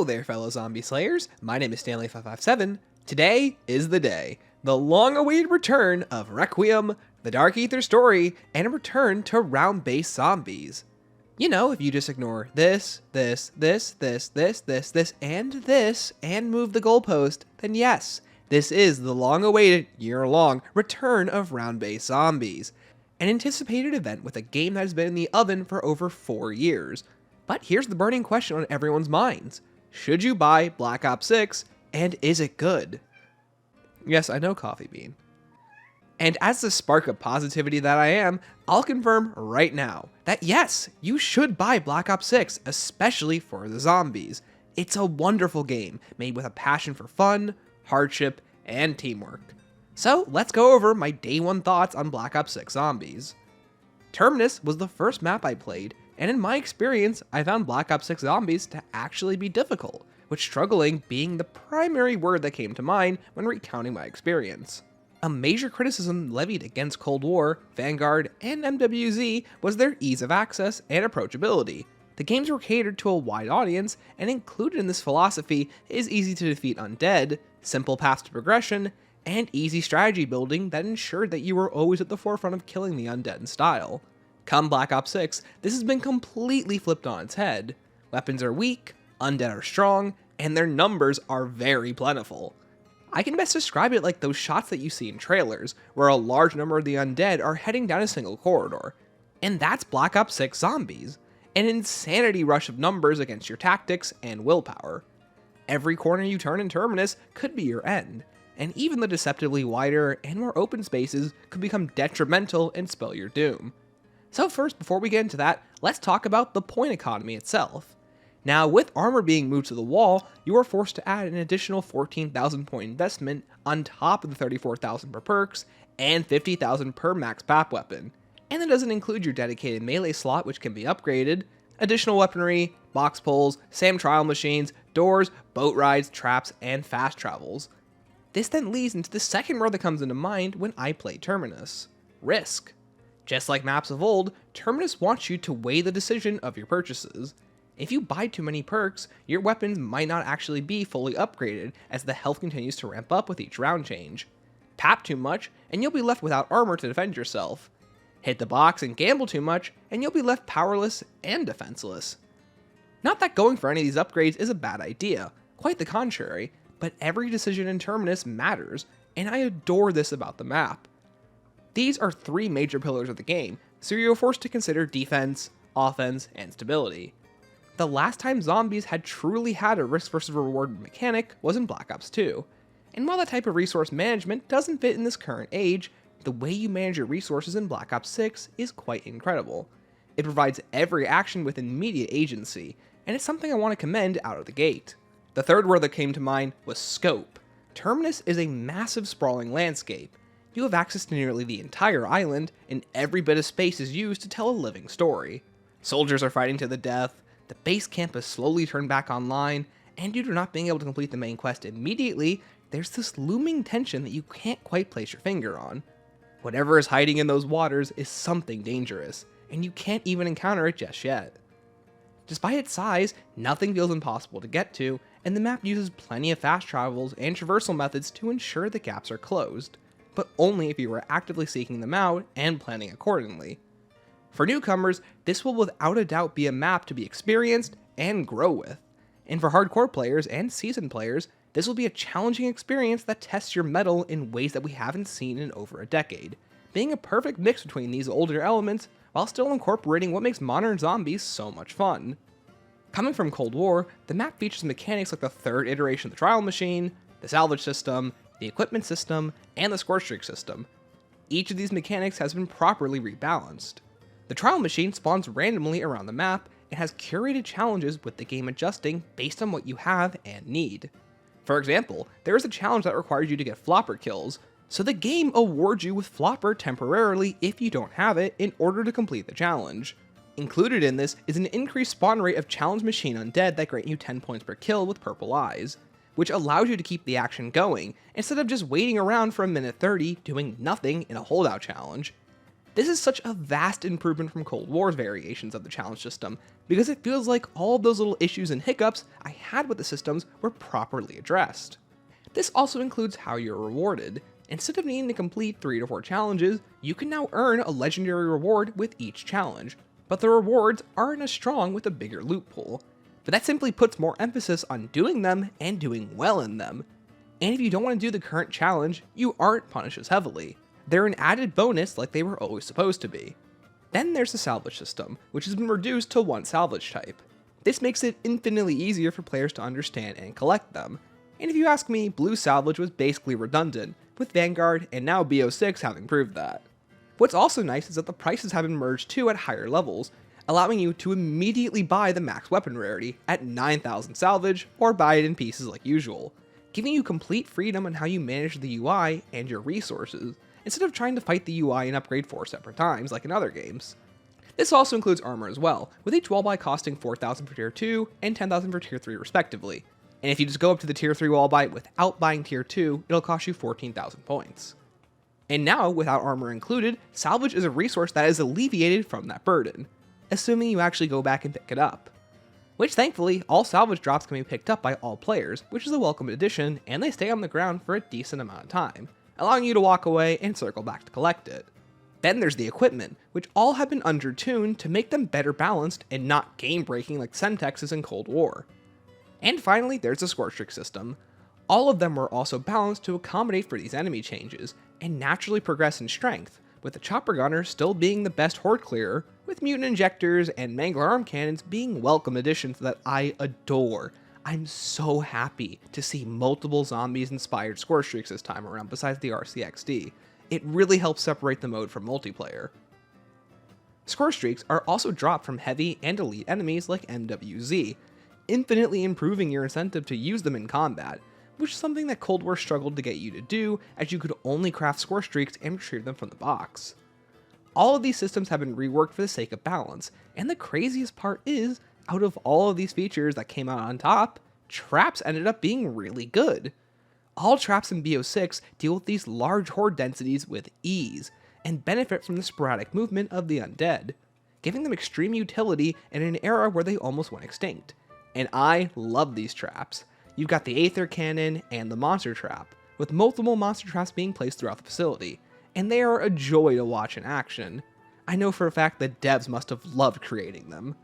Hello there, fellow zombie slayers. My name is Stanley557. Today is the day. The long-awaited return of Requiem, the Dark Ether story, and a return to round-based zombies. You know, if you just ignore this, and this, and move the goalpost, then yes, this is the long-awaited, year-long return of round-based zombies. An anticipated event with a game that has been in the oven for over 4 years. But here's the burning question on everyone's minds. Should you buy Black Ops 6, and is it good? Yes, I know, Coffee Bean. And as the spark of positivity that I am, I'll confirm right now that yes, you should buy Black Ops 6, especially for the zombies. It's a wonderful game, made with a passion for fun, hardship, and teamwork. So let's go over my day one thoughts on Black Ops 6 Zombies. Terminus was the first map I played, and in my experience, I found Black Ops 6 Zombies to actually be difficult, with struggling being the primary word that came to mind when recounting my experience. A major criticism levied against Cold War, Vanguard, and MWZ was their ease of access and approachability. The games were catered to a wide audience, and included in this philosophy is easy to defeat undead, simple paths to progression, and easy strategy building that ensured that you were always at the forefront of killing the undead in style. Come Black Ops 6, this has been completely flipped on its head. Weapons are weak, undead are strong, and their numbers are very plentiful. I can best describe it like those shots that you see in trailers, where a large number of the undead are heading down a single corridor. And that's Black Ops 6 Zombies, an insanity rush of numbers against your tactics and willpower. Every corner you turn in Terminus could be your end, and even the deceptively wider and more open spaces could become detrimental and spell your doom. So first, before we get into that, let's talk about the point economy itself. Now, with armor being moved to the wall, you are forced to add an additional 14,000 point investment on top of the 34,000 per perks and 50,000 per max pap weapon. And that doesn't include your dedicated melee slot, which can be upgraded, additional weaponry, box pulls, SAM trial machines, doors, boat rides, traps, and fast travels. This then leads into the second word that comes into mind when I play Terminus: risk. Just like maps of old, Terminus wants you to weigh the decision of your purchases. If you buy too many perks, your weapons might not actually be fully upgraded as the health continues to ramp up with each round change. Pap too much, and you'll be left without armor to defend yourself. Hit the box and gamble too much, and you'll be left powerless and defenseless. Not that going for any of these upgrades is a bad idea, quite the contrary, but every decision in Terminus matters, and I adore this about the map. These are three major pillars of the game, so you're forced to consider defense, offense, and stability. The last time zombies had truly had a risk versus reward mechanic was in Black Ops 2, and while that type of resource management doesn't fit in this current age, the way you manage your resources in Black Ops 6 is quite incredible. It provides every action with immediate agency, and it's something I want to commend out of the gate. The third word that came to mind was scope. Terminus is a massive sprawling landscape. You have access to nearly the entire island, and every bit of space is used to tell a living story. Soldiers are fighting to the death, the base camp is slowly turned back online, and due to not being able to complete the main quest immediately, there's this looming tension that you can't quite place your finger on. Whatever is hiding in those waters is something dangerous, and you can't even encounter it just yet. Despite its size, nothing feels impossible to get to, and the map uses plenty of fast travels and traversal methods to ensure the gaps are closed, but only if you are actively seeking them out and planning accordingly. For newcomers, this will without a doubt be a map to be experienced and grow with, and for hardcore players and seasoned players, this will be a challenging experience that tests your mettle in ways that we haven't seen in over a decade, being a perfect mix between these older elements while still incorporating what makes modern zombies so much fun. Coming from Cold War, the map features mechanics like the third iteration of the trial machine, the salvage system, the equipment system, and the score streak system. Each of these mechanics has been properly rebalanced. The trial machine spawns randomly around the map and has curated challenges with the game adjusting based on what you have and need. For example, there is a challenge that requires you to get flopper kills, so the game awards you with flopper temporarily if you don't have it in order to complete the challenge. Included in this is an increased spawn rate of challenge machine undead that grant you 10 points per kill with purple eyes, which allows you to keep the action going, instead of just waiting around for a minute 30 doing nothing in a holdout challenge. This is such a vast improvement from Cold War's variations of the challenge system, because it feels like all of those little issues and hiccups I had with the systems were properly addressed. This also includes how you're rewarded. Instead of needing to complete 3 to 4 challenges, you can now earn a legendary reward with each challenge, but the rewards aren't as strong with a bigger loot pool. But that simply puts more emphasis on doing them and doing well in them. And if you don't want to do the current challenge, you aren't punished as heavily. They're an added bonus like they were always supposed to be. Then there's the salvage system, which has been reduced to one salvage type. This makes it infinitely easier for players to understand and collect them. And if you ask me, blue salvage was basically redundant, with Vanguard and now BO6 having proved that. What's also nice is that the prices have been merged too at higher levels, allowing you to immediately buy the max weapon rarity at 9,000 salvage or buy it in pieces like usual, giving you complete freedom on how you manage the UI and your resources, instead of trying to fight the UI and upgrade 4 separate times like in other games. This also includes armor as well, with each wall buy costing 4,000 for tier 2 and 10,000 for tier 3 respectively. And if you just go up to the tier 3 wall buy without buying tier 2, it'll cost you 14,000 points. And now, without armor included, salvage is a resource that is alleviated from that burden, assuming you actually go back and pick it up. Which thankfully, all salvage drops can be picked up by all players, which is a welcome addition, and they stay on the ground for a decent amount of time, allowing you to walk away and circle back to collect it. Then there's the equipment, which all have been under-tuned to make them better balanced and not game-breaking like Semtex's in Cold War. And finally, there's the score streak system. All of them were also balanced to accommodate for these enemy changes, and naturally progress in strength, with the Chopper Gunner still being the best horde clearer, with Mutant Injectors and Mangler Arm Cannons being welcome additions that I adore. I'm so happy to see multiple zombies-inspired score streaks this time around besides the RCXD. It really helps separate the mode from multiplayer. Score streaks are also dropped from heavy and elite enemies like MWZ, infinitely improving your incentive to use them in combat, which is something that Cold War struggled to get you to do, as you could only craft score streaks and retrieve them from the box. All of these systems have been reworked for the sake of balance, and the craziest part is, out of all of these features that came out on top, traps ended up being really good. All traps in BO6 deal with these large horde densities with ease, and benefit from the sporadic movement of the undead, giving them extreme utility in an era where they almost went extinct. And I love these traps. You've got the Aether Cannon and the Monster Trap, with multiple monster traps being placed throughout the facility, and they are a joy to watch in action. I know for a fact that devs must have loved creating them.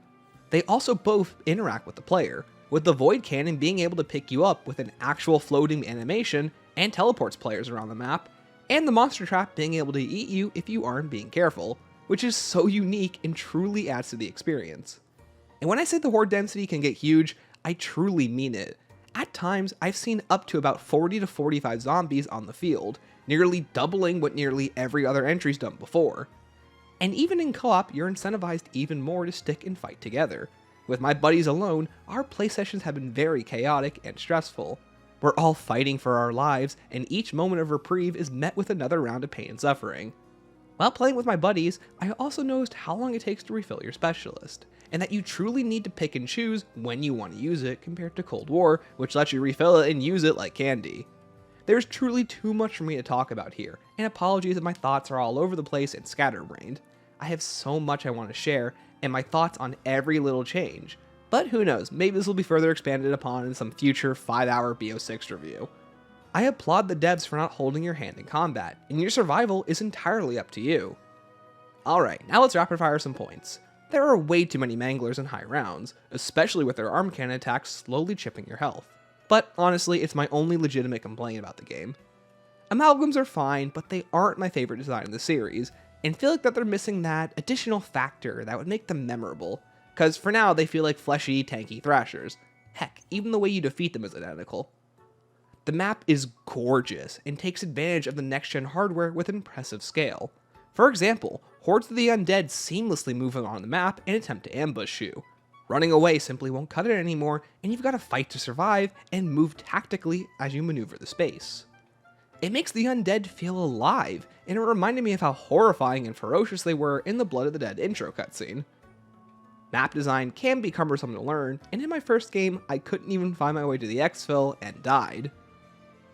They also both interact with the player, with the Void Cannon being able to pick you up with an actual floating animation and teleports players around the map, and the Monster Trap being able to eat you if you aren't being careful, which is so unique and truly adds to the experience. And when I say the horde density can get huge, I truly mean it. At times, I've seen up to about 40 to 45 zombies on the field, nearly doubling what nearly every other entry's done before. And even in co-op, you're incentivized even more to stick and fight together. With my buddies alone, our play sessions have been very chaotic and stressful. We're all fighting for our lives, and each moment of reprieve is met with another round of pain and suffering. While playing with my buddies, I also noticed how long it takes to refill your specialist, and that you truly need to pick and choose when you want to use it compared to Cold War, which lets you refill it and use it like candy. There's truly too much for me to talk about here, and apologies if my thoughts are all over the place and scatterbrained. I have so much I want to share, and my thoughts on every little change. But who knows, maybe this will be further expanded upon in some future 5-hour BO6 review. I applaud the devs for not holding your hand in combat, and your survival is entirely up to you. Alright, now let's rapid fire some points. There are way too many manglers in high rounds, especially with their arm cannon attacks slowly chipping your health. But honestly, it's my only legitimate complaint about the game. Amalgams are fine, but they aren't my favorite design in the series, and feel like that they're missing that additional factor that would make them memorable, cause for now they feel like fleshy, tanky thrashers. Heck, even the way you defeat them is identical. The map is gorgeous, and takes advantage of the next-gen hardware with impressive scale. For example, hordes of the undead seamlessly move on the map and attempt to ambush you. Running away simply won't cut it anymore, and you've got to fight to survive and move tactically as you maneuver the space. It makes the undead feel alive, and it reminded me of how horrifying and ferocious they were in the Blood of the Dead intro cutscene. Map design can be cumbersome to learn, and in my first game, I couldn't even find my way to the exfil and died.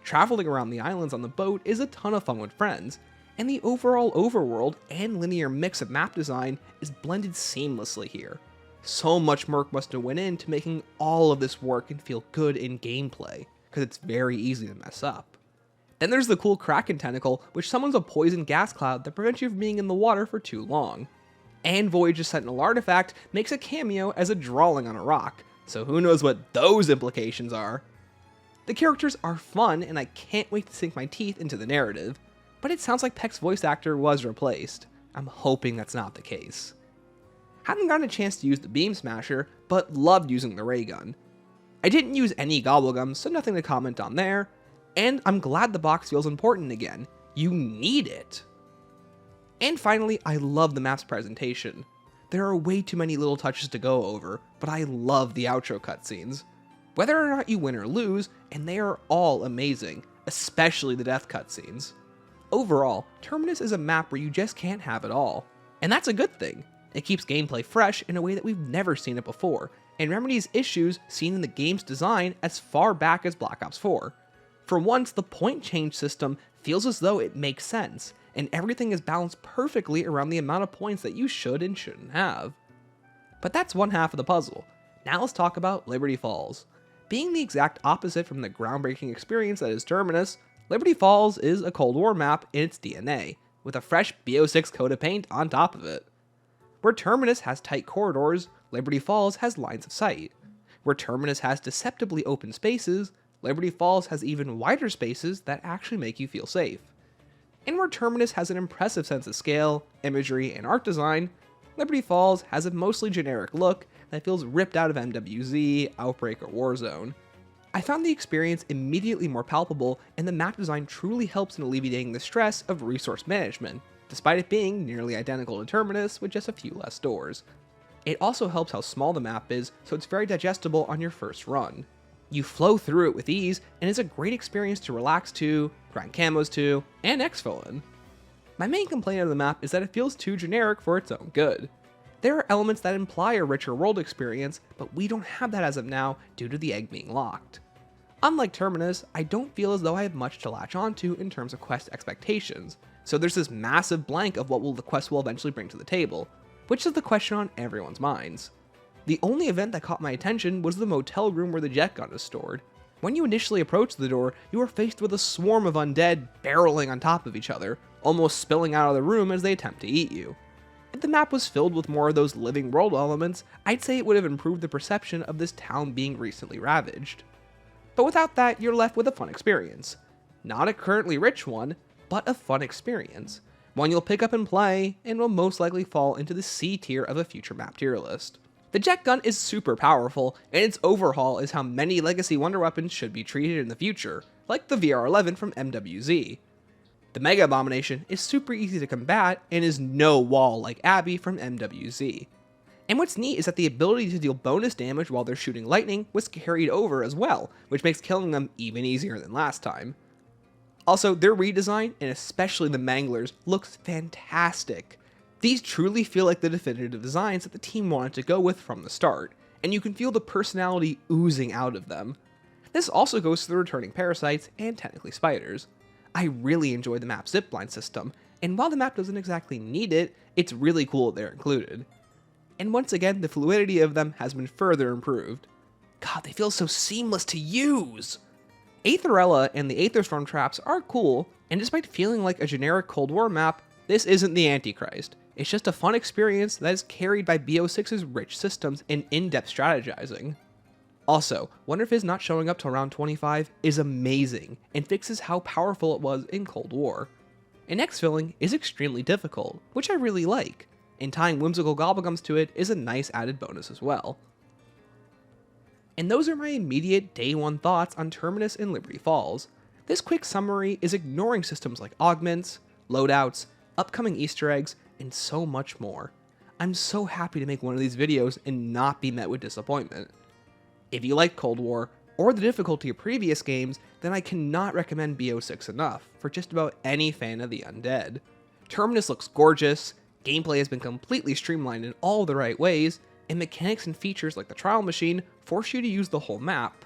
Traveling around the islands on the boat is a ton of fun with friends, and the overall overworld and linear mix of map design is blended seamlessly here. So much work must have went into making all of this work and feel good in gameplay, because it's very easy to mess up. Then there's the cool Kraken tentacle, which summons a poison gas cloud that prevents you from being in the water for too long. And Voyage's Sentinel artifact makes a cameo as a drawing on a rock, so who knows what those implications are. The characters are fun, and I can't wait to sink my teeth into the narrative, but it sounds like Peck's voice actor was replaced. I'm hoping that's not the case. Haven't gotten a chance to use the Beam Smasher, but loved using the ray gun. I didn't use any gobblegums, so nothing to comment on there, and I'm glad the box feels important again. You need it! And finally, I love the map's presentation. There are way too many little touches to go over, but I love the outro cutscenes. Whether or not you win or lose, and they are all amazing, especially the death cutscenes. Overall, Terminus is a map where you just can't have it all, and that's a good thing. It keeps gameplay fresh in a way that we've never seen it before, and remedies issues seen in the game's design as far back as Black Ops 4. For once, the point change system feels as though it makes sense, and everything is balanced perfectly around the amount of points that you should and shouldn't have. But that's one half of the puzzle. Now let's talk about Liberty Falls. Being the exact opposite from the groundbreaking experience that is Terminus, Liberty Falls is a Cold War map in its DNA, with a fresh BO6 coat of paint on top of it. Where Terminus has tight corridors, Liberty Falls has lines of sight. Where Terminus has deceptively open spaces, Liberty Falls has even wider spaces that actually make you feel safe. And where Terminus has an impressive sense of scale, imagery, and art design, Liberty Falls has a mostly generic look that feels ripped out of MWZ, Outbreak, or Warzone. I found the experience immediately more palpable, and the map design truly helps in alleviating the stress of resource management, despite it being nearly identical to Terminus with just a few less doors. It also helps how small the map is, so it's very digestible on your first run. You flow through it with ease, and it's a great experience to relax to, grind camos to, and exfil in. My main complaint of the map is that it feels too generic for its own good. There are elements that imply a richer world experience, but we don't have that as of now due to the egg being locked. Unlike Terminus, I don't feel as though I have much to latch onto in terms of quest expectations, so there's this massive blank of what the quest will eventually bring to the table, which is the question on everyone's minds. The only event that caught my attention was the motel room where the jet gun is stored. When you initially approach the door, you are faced with a swarm of undead barreling on top of each other, almost spilling out of the room as they attempt to eat you. If the map was filled with more of those living world elements, I'd say it would have improved the perception of this town being recently ravaged. But without that, you're left with a fun experience. Not a currently rich one, but a fun experience. One you'll pick up and play, and will most likely fall into the C tier of a future map tier list. The jet gun is super powerful, and its overhaul is how many legacy wonder weapons should be treated in the future, like the VR-11 from MWZ. The Mega Abomination is super easy to combat, and is no wall like Abby from MWZ. And what's neat is that the ability to deal bonus damage while they're shooting lightning was carried over as well, which makes killing them even easier than last time. Also, their redesign, and especially the Manglers, looks fantastic. These truly feel like the definitive designs that the team wanted to go with from the start, and you can feel the personality oozing out of them. This also goes to the returning parasites and technically spiders. I really enjoy the map zipline system, and while the map doesn't exactly need it, it's really cool that they're included. And once again, the fluidity of them has been further improved. God, they feel so seamless to use! Aetherella and the Aetherstorm traps are cool, and despite feeling like a generic Cold War map, this isn't the Antichrist. It's just a fun experience that is carried by BO6's rich systems and in-depth strategizing. Also, Wonder if his not showing up till round 25 is amazing, and fixes how powerful it was in Cold War. And exfilling is extremely difficult, which I really like, and tying whimsical gobblegums to it is a nice added bonus as well. And those are my immediate day one thoughts on Terminus and Liberty Falls. This quick summary is ignoring systems like augments, loadouts, upcoming Easter eggs, and so much more. I'm so happy to make one of these videos and not be met with disappointment. If you like Cold War, or the difficulty of previous games, then I cannot recommend BO6 enough for just about any fan of the undead. Terminus looks gorgeous, gameplay has been completely streamlined in all the right ways, and mechanics and features like the trial machine force you to use the whole map.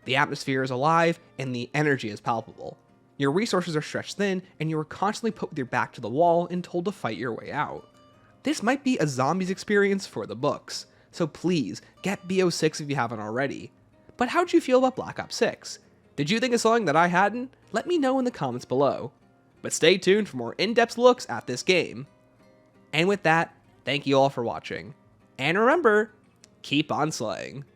The atmosphere is alive, and the energy is palpable. Your resources are stretched thin, and you are constantly put with your back to the wall and told to fight your way out. This might be a zombies experience for the books, so please get BO6 if you haven't already. But how'd you feel about Black Ops 6? Did you think of something that I hadn't? Let me know in the comments below. But stay tuned for more in-depth looks at this game. And with that, thank you all for watching. And remember, keep on slaying.